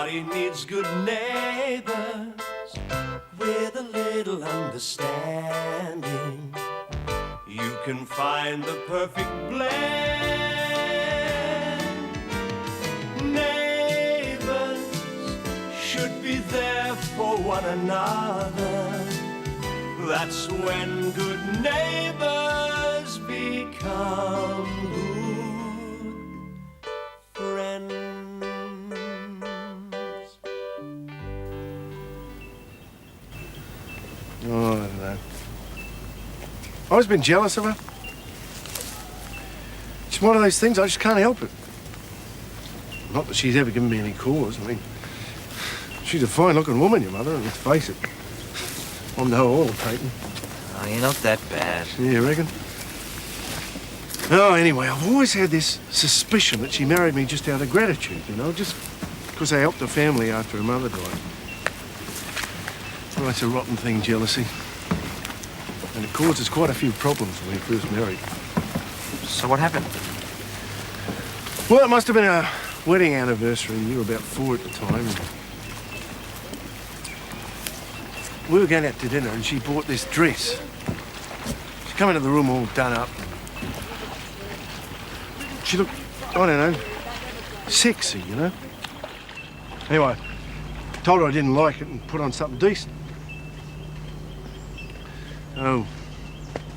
Everybody needs good neighbours with a little understanding. You can find the perfect blend. Neighbours should be there for one another. That's when good neighbours become good friends. Oh, I don't know. I've always been jealous of her. It's one of those things, I just can't help it. Not that she's ever given me any cause. I mean, she's a fine-looking woman, your mother, and let's face it, I'm no oil painting. Oh, you're not that bad. Yeah, you reckon? Oh, anyway, I've always had this suspicion that she married me just out of gratitude, you know, just because I helped her family after her mother died. Oh, it's a rotten thing, jealousy. And it causes quite a few problems when we first married. So what happened? Well, it must have been our wedding anniversary, and you were about 4 at the time. We were going out to dinner, and she bought this dress. She came into the room all done up. She looked, I don't know, sexy, you know? Anyway, I told her I didn't like it and put on something decent. Oh,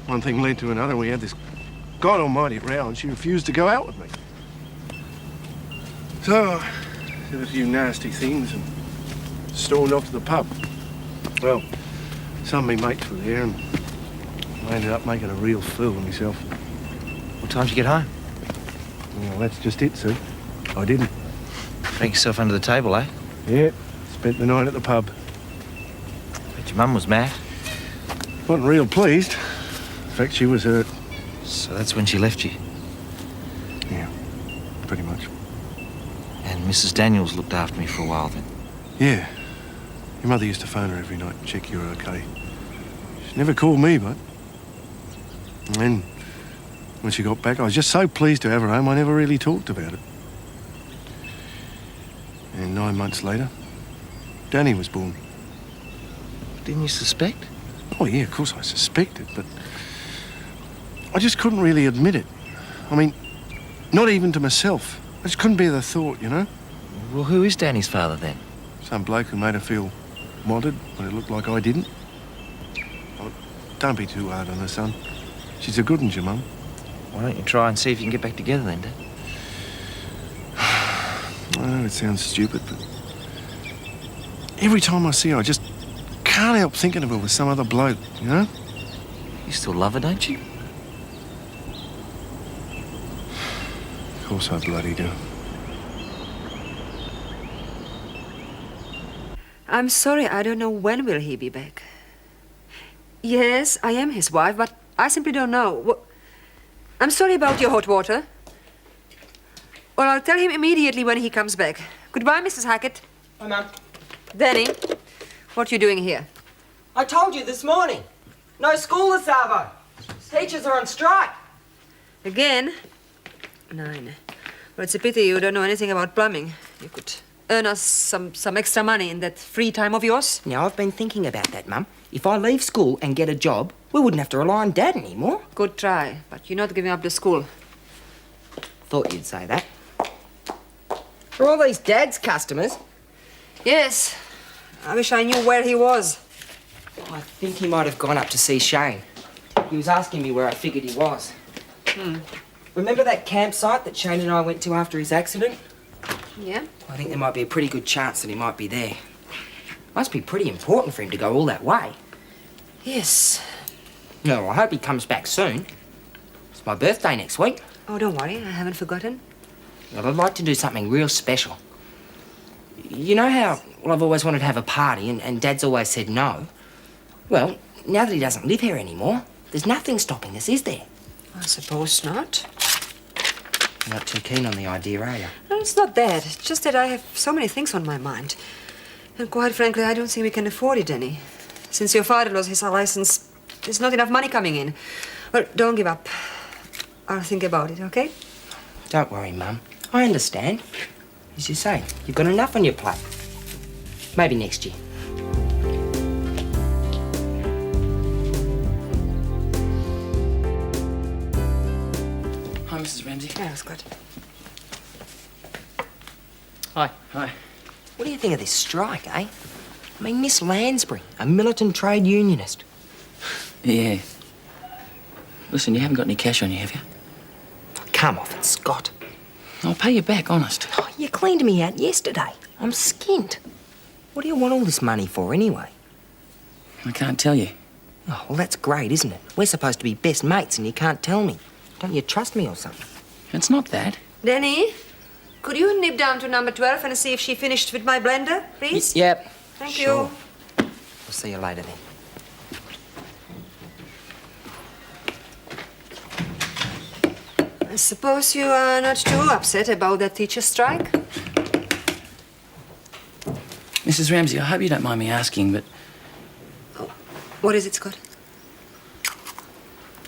one thing led to another. We had this God almighty row, and she refused to go out with me. So, I did a few nasty things and stormed off to the pub. Well, some of me mates were there, and I ended up making a real fool of myself. What time did you get home? Well, that's just it, see. I didn't. Drank yourself under the table, eh? Yeah, spent the night at the pub. Bet your mum was mad. Wasn't real pleased. In fact, she was hurt. So that's when she left you? Yeah, pretty much. And Mrs. Daniels looked after me for a while then? Yeah. Your mother used to phone her every night and check you were okay. She never called me, but... And then, when she got back, I was just so pleased to have her home, I never really talked about it. And 9 months later, Danny was born. Didn't you suspect? Oh, yeah, of course I suspected, but... I just couldn't really admit it. I mean, not even to myself. I just couldn't bear the thought, you know? Well, who is Danny's father then? Some bloke who made her feel wanted when it looked like I didn't. Oh, don't be too hard on her, son. She's a good one, your mum. Why don't you try and see if you can get back together then, Dad? I know it sounds stupid, but... every time I see her, I just can't help thinking of her with some other bloke, you know? You still love her, don't you? Of course I bloody do. I'm sorry, I don't know when will he be back. Yes, I am his wife, but I simply don't know. I'm sorry about your hot water. Well, I'll tell him immediately when he comes back. Goodbye, Mrs. Hackett. Hi, Mum. Danny, what are you doing here? I told you this morning. No school this Arvo. Teachers are on strike. Again? 9. Well, it's a pity you don't know anything about plumbing. You could earn us some extra money in that free time of yours. Now, I've been thinking about that, Mum. If I leave school and get a job, we wouldn't have to rely on Dad anymore. Good try, but you're not giving up the school. Thought you'd say that. Are all these Dad's customers? Yes. I wish I knew where he was. I think he might have gone up to see Shane. He was asking me where I figured he was. Remember that campsite that Shane and I went to after his accident? Yeah? I think there might be a pretty good chance that he might be there. Must be pretty important for him to go all that way. Yes. No, I hope he comes back soon. It's my birthday next week. Oh, don't worry, I haven't forgotten. Well, I'd like to do something real special. You know how, well, I've always wanted to have a party and Dad's always said no? Well, now that he doesn't live here anymore, there's nothing stopping us, is there? I suppose not. You're not too keen on the idea, are you? No, it's not that. It's just that I have so many things on my mind. And quite frankly, I don't think we can afford it any. Since your father lost his license, there's not enough money coming in. Well, don't give up. I'll think about it, okay? Don't worry, Mum. I understand. As you say, you've got enough on your plate. Maybe next year. Hi, Mrs. Ramsay. Yeah, Scott. Hi. Hi. What do you think of this strike, eh? I mean, Miss Lansbury, a militant trade unionist. Yeah. Listen, you haven't got any cash on you, have you? Come off it, Scott. I'll pay you back, honest. Oh, you cleaned me out yesterday. I'm skint. What do you want all this money for, anyway? I can't tell you. Oh, well, that's great, isn't it? We're supposed to be best mates and you can't tell me. Don't you trust me or something? It's not that. Danny, could you nip down to number 12 and see if she finished with my blender, please? Yep. Thank Sure. you. I'll see you later then. I suppose you are not too upset about that teacher strike? Mrs. Ramsay, I hope you don't mind me asking, but What is it, Scott?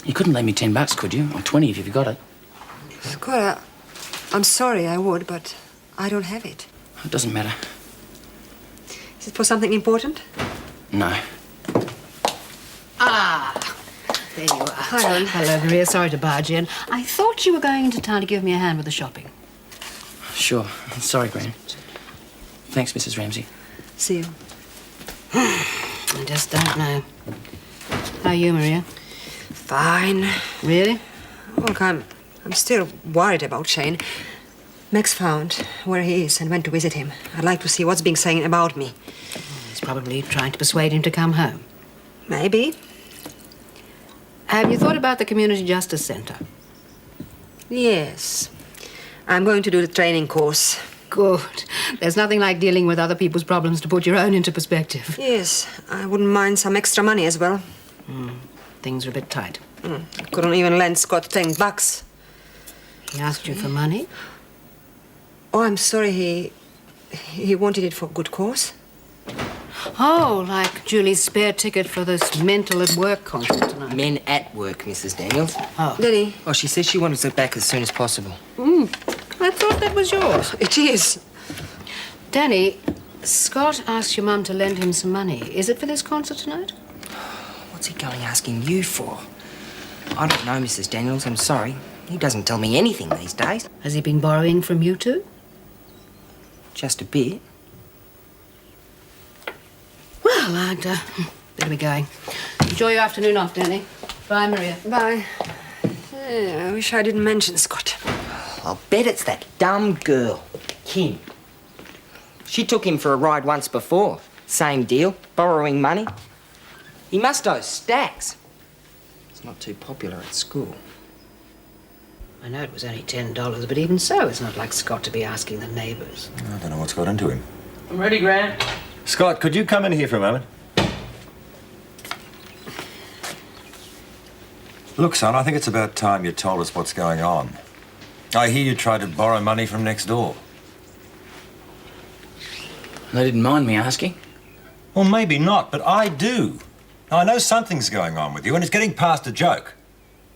you couldn't lend me $10, could you? Or 20 if you've got it. Scott, I'm sorry, I would, but I don't have it. It doesn't matter. Is it for something important? No. There you are. Hi, Helen. Hello, Maria. Sorry to barge in. I thought you were going into town to give me a hand with the shopping. Sure. Sorry, Gran. Thanks, Mrs. Ramsay. See you. I just don't know. How are you, Maria? Fine. Really? Look, I'm still worried about Shane. Max found where he is and went to visit him. I'd like to see what's being said about me. He's probably trying to persuade him to come home. Maybe. Have you thought about the Community Justice Centre? Yes. I'm going to do the training course. Good. There's nothing like dealing with other people's problems to put your own into perspective. Yes, I wouldn't mind some extra money as well. Things are a bit tight. I couldn't even lend Scott $10. He asked you for money? Oh, I'm sorry, he wanted it for a good cause. Oh, like Julie's spare ticket for this mental at work concert tonight. Men at work, Mrs. Daniels. Oh. Danny, Oh, she says she wants it back as soon as possible. I thought that was yours. it is. Danny, Scott asked your mum to lend him some money. Is it for this concert tonight? What's he going asking you for? I don't know, Mrs. Daniels. I'm sorry. He doesn't tell me anything these days. Has he been borrowing from you two? Just a bit. Well, I'd better be going. Enjoy your afternoon off, Danny. Bye, Maria. Bye. I wish I didn't mention Scott. I'll bet it's that dumb girl, Kim. She took him for a ride once before. Same deal, borrowing money. He must owe stacks. He's not too popular at school. I know it was only $10, but even so, it's not like Scott to be asking the neighbours. I don't know what's got into him. I'm ready, Gran. Scott, could you come in here for a moment? Look, son, I think it's about time you told us what's going on. I hear you tried to borrow money from next door. They didn't mind me asking. Well, maybe not, but I do. Now, I know something's going on with you, and it's getting past a joke.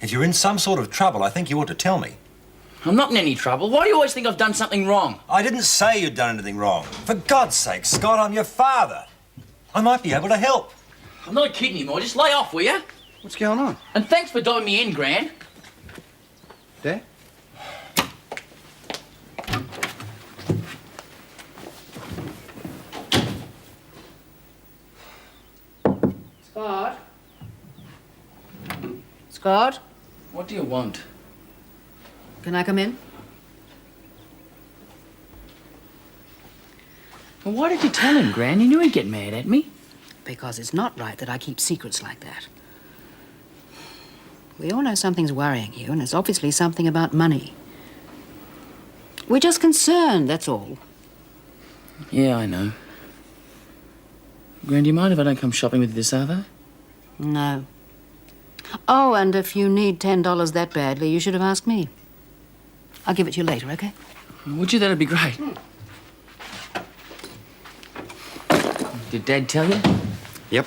If you're in some sort of trouble, I think you ought to tell me. I'm not in any trouble. Why do you always think I've done something wrong? I didn't say you'd done anything wrong. For God's sake, Scott, I'm your father. I might be able to help. I'm not a kid anymore. Just lay off, will you? What's going on? And thanks for diving me in, Gran. Dad? Scott? Scott? What do you want? Can I come in? Well, why did you tell him, Gran? You knew he'd get mad at me. Because it's not right that I keep secrets like that. We all know something's worrying you, and it's obviously something about money. We're just concerned, that's all. Yeah, I know. Gran, do you mind if I don't come shopping with you this Saturday? No. Oh, and if you need $10 that badly, you should have asked me. I'll give it to you later, okay? Would you? That'd be great. Did Dad tell you? Yep.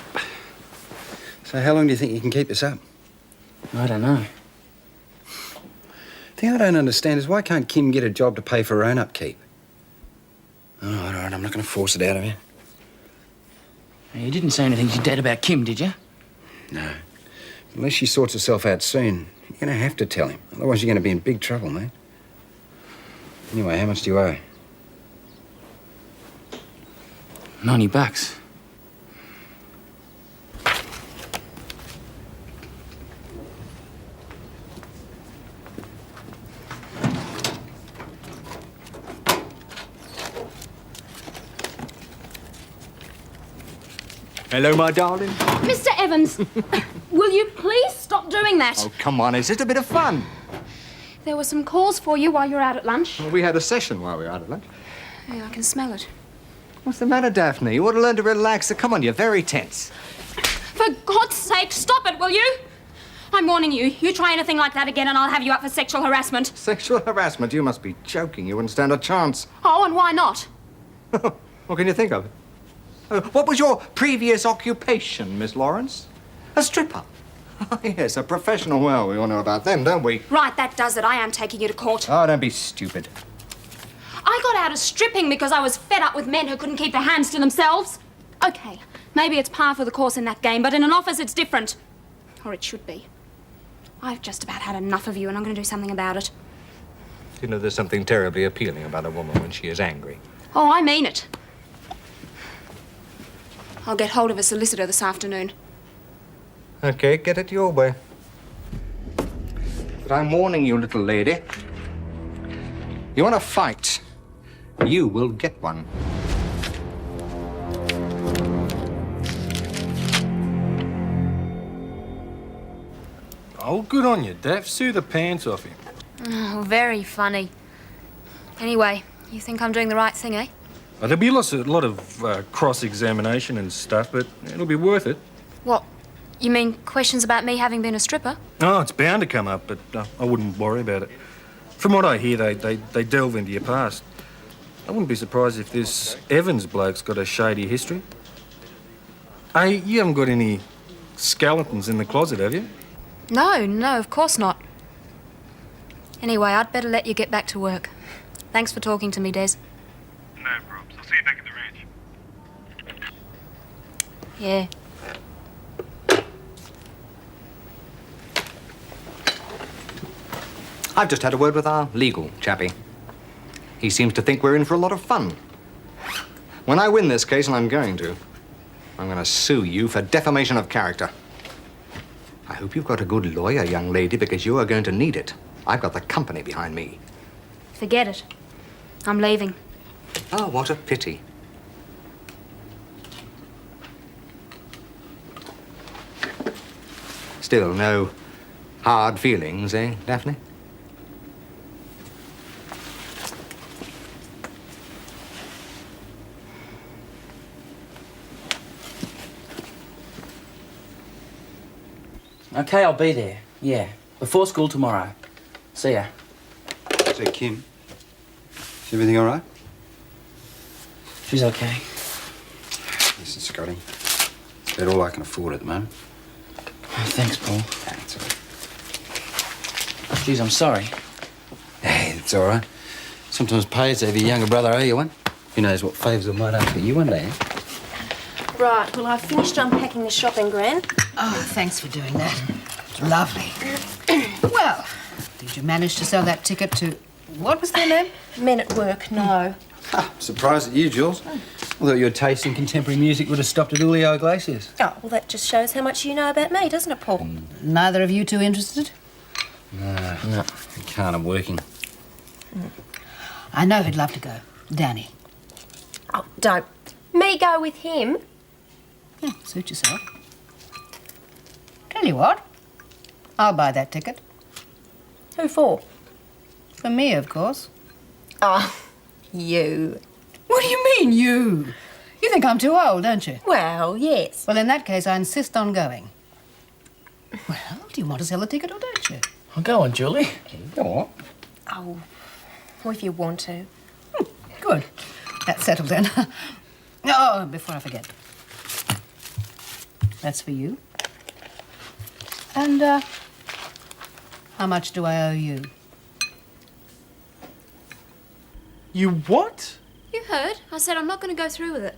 So how long do you think you can keep this up? I don't know. The thing I don't understand is why can't Kim get a job to pay for her own upkeep? All right, I'm not going to force it out of you. You didn't say anything to your dad about Kim, did you? No. Unless she sorts herself out soon, you're going to have to tell him. Otherwise, you're going to be in big trouble, mate. Anyway, how much do you owe? $90. Hello, my darling. Mr. Evans, will you please stop doing that? Oh, come on, it's just a bit of fun. There were some calls for you while you were out at lunch. Well, we had a session while we were out at lunch. Yeah, I can smell it. What's the matter, Daphne? You ought to learn to relax. Come on, you're very tense. For God's sake, stop it, will you? I'm warning you. You try anything like that again and I'll have you up for sexual harassment. Sexual harassment? You must be joking. You wouldn't stand a chance. Oh, and why not? What can you think of? What was your previous occupation, Miss Lawrence? A stripper? Oh, yes, a professional. Well, we all know about them, don't we? Right, that does it. I am taking you to court. Oh, don't be stupid. I got out of stripping because I was fed up with men who couldn't keep their hands to themselves. Okay, maybe it's par for the course in that game, but in an office it's different. Or it should be. I've just about had enough of you and I'm going to do something about it. You know, there's something terribly appealing about a woman when she is angry. Oh, I mean it. I'll get hold of a solicitor this afternoon. Okay, get it your way. But I'm warning you, little lady. You want to fight, you will get one. Oh, good on you, Daph. Sue the pants off him. Oh, very funny. Anyway, you think I'm doing the right thing, eh? There'll be a lot of cross-examination and stuff, but it'll be worth it. What? You mean questions about me having been a stripper? Oh, it's bound to come up, but I wouldn't worry about it. From what I hear, they delve into your past. I wouldn't be surprised if this Evans bloke's got a shady history. Hey, you haven't got any skeletons in the closet, have you? No, of course not. Anyway, I'd better let you get back to work. Thanks for talking to me, Des. No problems. I'll see you back at the ranch. Yeah. I've just had a word with our legal chappie. He seems to think we're in for a lot of fun. When I win this case, and I'm going to sue you for defamation of character. I hope you've got a good lawyer, young lady, because you are going to need it. I've got the company behind me. Forget it. I'm leaving. Oh, what a pity. Still no hard feelings, eh, Daphne? Okay, I'll be there. Yeah. Before school tomorrow. See ya. So, Kim, is everything all right? She's okay. Listen, Scotty, it's about all I can afford at the moment. Oh, thanks, Paul. That's all right. Geez, I'm sorry. Hey, it's all right. Sometimes pays to have your younger brother owe you one. Who knows what favours I might ask for you one day, eh? Right, well, I've finished unpacking the shopping, Gran. Oh, thanks for doing that. It's lovely. Well, did you manage to sell that ticket to... What was their name? Men at Work, no. Surprised at you, Jules. I thought your taste in contemporary music would have stopped at Julio Iglesias. Oh, well, that just shows how much you know about me, doesn't it, Paul? Neither of you two interested? No. I can't. I'm working. I know who'd love to go. Danny. Oh, don't. Me go with him? Yeah, suit yourself. Tell you what, I'll buy that ticket. Who for? For me, of course. Oh, you. What do you mean, you? You think I'm too old, don't you? Well, yes. Well, in that case, I insist on going. Well, do you want to sell the ticket or don't you? Well, go on, Julie. Go on. Oh, well, if you want to. Good. That's settled then. Oh, before I forget. That's for you. And, how much do I owe you? You what? You heard. I said I'm not going to go through with it.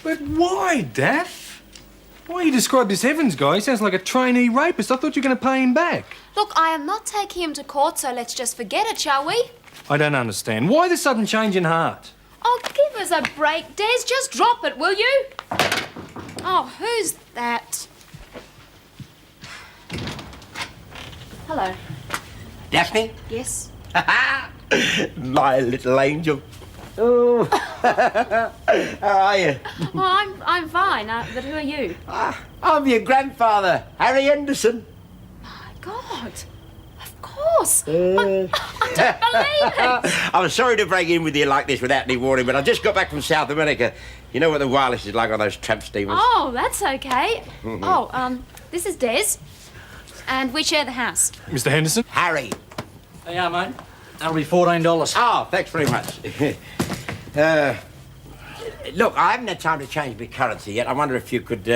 But why, Daph? Why you describe this Evans guy? He sounds like a trainee rapist. I thought you were going to pay him back. Look, I am not taking him to court, so let's just forget it, shall we? I don't understand. Why the sudden change in heart? Oh, give us a break, Des. Just drop it, will you? Oh, who's that? Hello. Daphne? Yes? My little angel. Oh, how are you? Well, I'm fine, but who are you? I'm your grandfather, Harry Henderson. My God. Of course. I don't believe it. I'm sorry to break in with you like this without any warning, but I just got back from South America. You know what the wireless is like on those tramp steamers. Oh, that's okay. This is Des. And we share the house. Mr. Henderson? Harry. There you are, mate. That'll be $14. Oh, thanks very much. Look, I haven't had time to change my currency yet. I wonder if you could,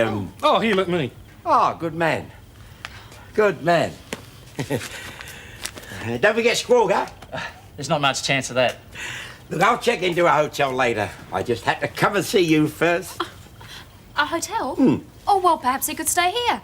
Oh, here, let me. Oh, good man. Good man. Don't forget Squawk, huh? There's not much chance of that. Look, I'll check into a hotel later. I just had to come and see you first. A hotel? Oh, well, perhaps he could stay here.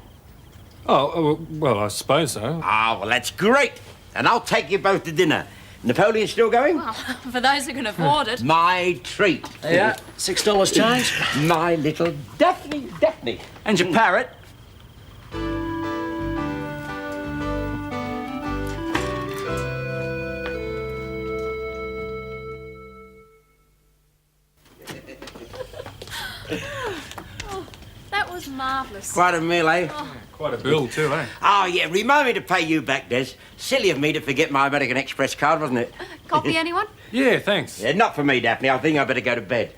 Oh, well, I suppose so. Ah, well, that's great. And I'll take you both to dinner. Napoleon's still going? Well, for those who can afford it. My treat. Yeah, $6 change. My little Daphne. And your parrot. That was marvellous. Quite a meal, eh? Quite a bill, too, eh? Oh, yeah, remind me to pay you back, Des. Silly of me to forget my American Express card, wasn't it? Copy, anyone? Yeah, thanks. Yeah, not for me, Daphne. I think I better go to bed.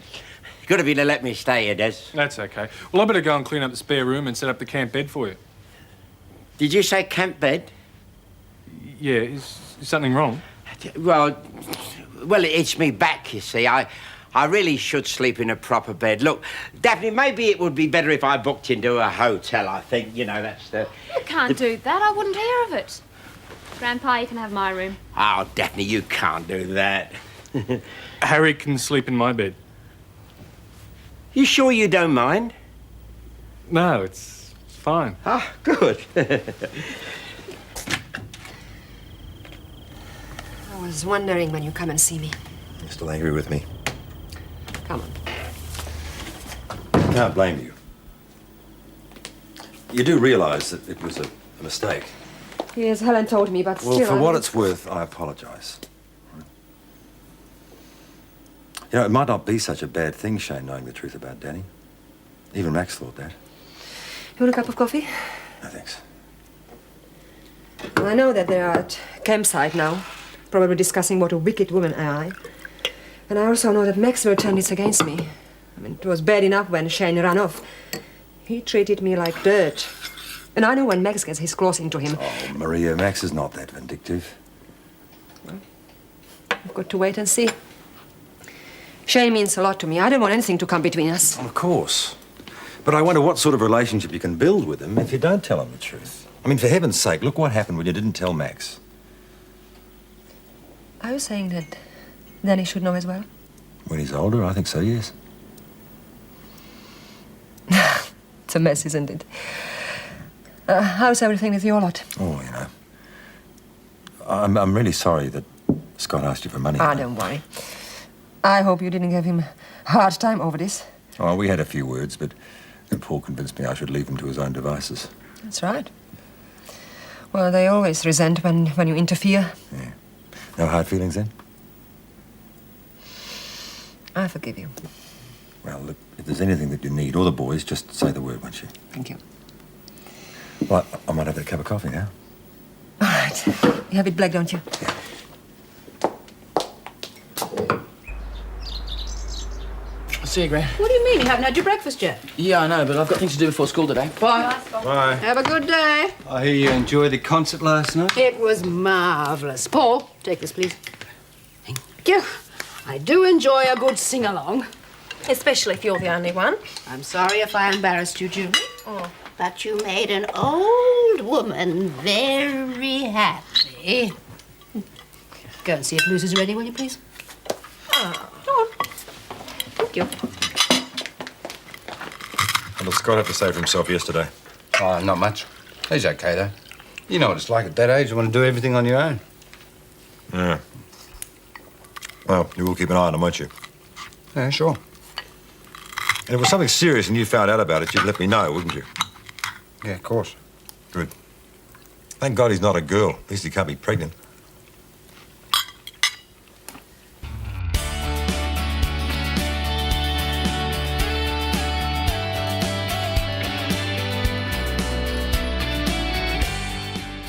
Good of you to let me stay here, Des. That's okay. Well, I better go and clean up the spare room and set up the camp bed for you. Did you say camp bed? Yeah, is something wrong? Well, it's me back, you see. I really should sleep in a proper bed. Look, Daphne, maybe it would be better if I booked into a hotel, I think. You know, that's the... You can't do that. I wouldn't hear of it. Grandpa, you can have my room. Oh, Daphne, you can't do that. Harry can sleep in my bed. You sure you don't mind? No, it's fine. Ah, good. I was wondering when you come and see me. You're still angry with me? Come on. I can't blame you. You do realise that it was a mistake. Yes, Helen told me, but Well, still... for what it's worth, I apologise. You know, it might not be such a bad thing, Shane, knowing the truth about Danny. Even Max thought that. You want a cup of coffee? No, thanks. I know that they are at campsite now, probably discussing what a wicked woman am I. And I also know that Max will turn this against me. I mean, it was bad enough when Shane ran off. He treated me like dirt. And I know when Max gets his claws into him... Oh, Maria, Max is not that vindictive. Well, we've got to wait and see. Shane means a lot to me. I don't want anything to come between us. Of course. But I wonder what sort of relationship you can build with him if you don't tell him the truth. I mean, for heaven's sake, look what happened when you didn't tell Max. Are you saying that Danny should know as well? When he's older, I think so, yes. It's a mess, isn't it? How's everything with your lot? Oh, you know. I'm really sorry that Scott asked you for money. Don't worry. I hope you didn't give him a hard time over this. Oh, we had a few words, but then Paul convinced me I should leave him to his own devices. That's right. Well, they always resent when you interfere. Yeah. No hard feelings then? I forgive you. Well, look, if there's anything that you need, or the boys, just say the word, won't you? Thank you. Well, I might have that cup of coffee now. All right. You have it black, don't you? Yeah. See you, Gran. What do you mean? You haven't had your breakfast yet? Yeah, I know, but I've got things to do before school today. Bye. Bye. Have a good day. I hear you enjoyed the concert last night. It was marvellous. Paul, take this, please. Thank you. I do enjoy a good sing-along. Especially if you're the only one. I'm sorry if I embarrassed you, Julie. Oh. But you made an old woman very happy. Go and see if Lucy's ready, will you, please? Oh. Go on. Thank you. What did Scott have to say for himself yesterday? Oh, not much. He's okay, though. You know what it's like at that age. You want to do everything on your own. Yeah. Well, you will keep an eye on him, won't you? Yeah, sure. And if it was something serious and you found out about it, you'd let me know, wouldn't you? Yeah, of course. Good. Thank God he's not a girl. At least he can't be pregnant.